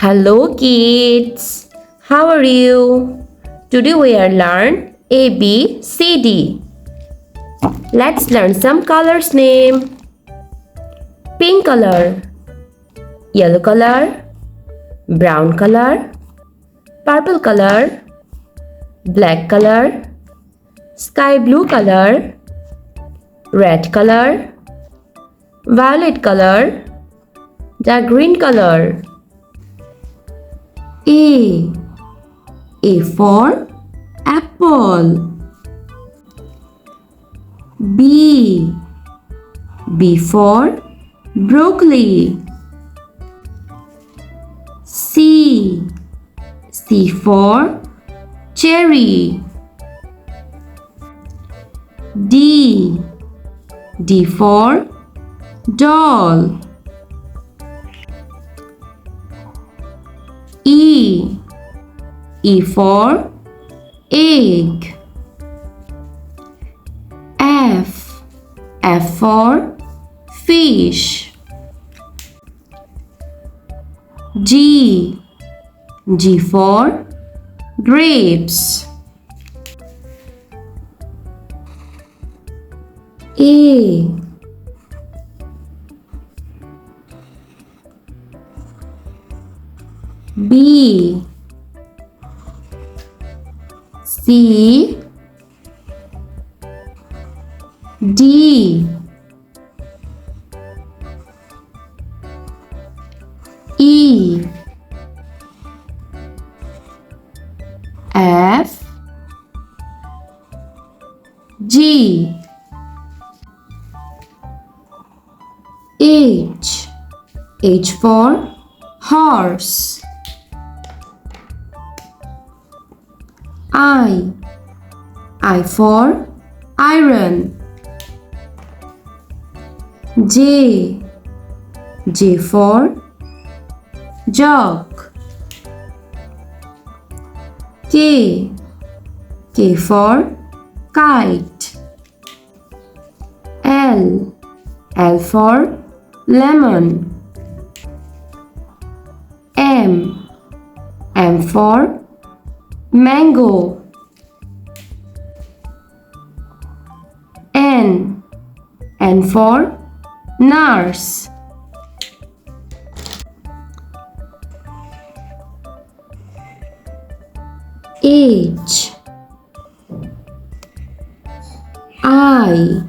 Hello kids, how are you? Today we are learn ABCD. Let's learn some colors name. Pink color, yellow color, brown color, purple color, black color, sky blue color, red color, violet color, dark green color. A for apple. B for broccoli. C for cherry. D for doll. E for egg. F for fish. G for grapes. A B C D E F G H for horse. I for iron. J for jug. K for kite. L for lemon. M for mango. N for nurse. H I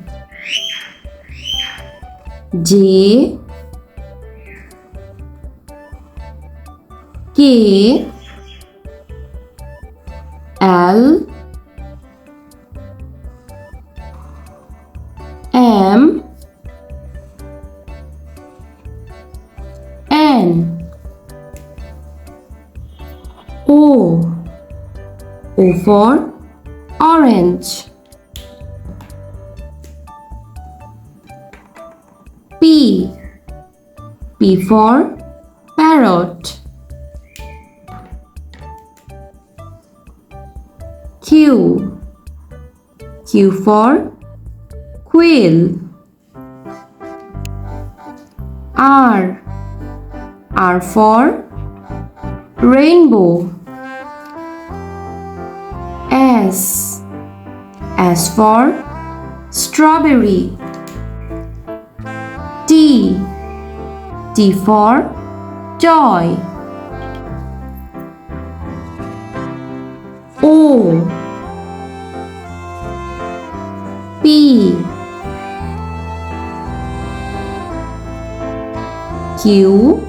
J K L M N O for orange. P for parrot. Q for quail. R for rainbow. S for strawberry. T for toy. O P Q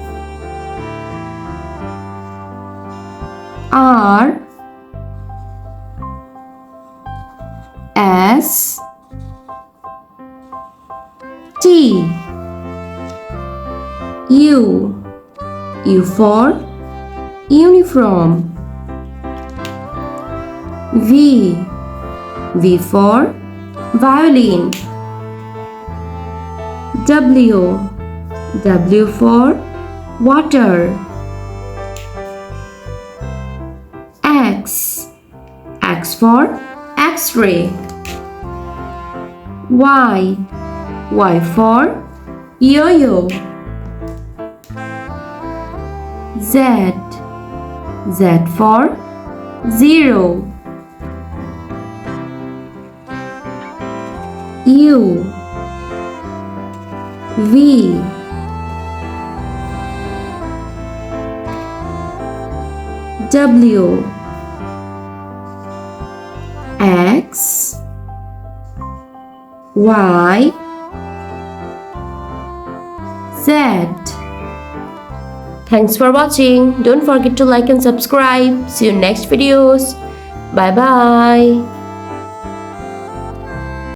R S T U for uniform. V for violin. W for water. X for X-ray. Y for yo-yo. Z. Z for zero. U. V. W. X. Y. Z. Thanks for watching. Don't forget to like and subscribe. See you next videos. Bye bye.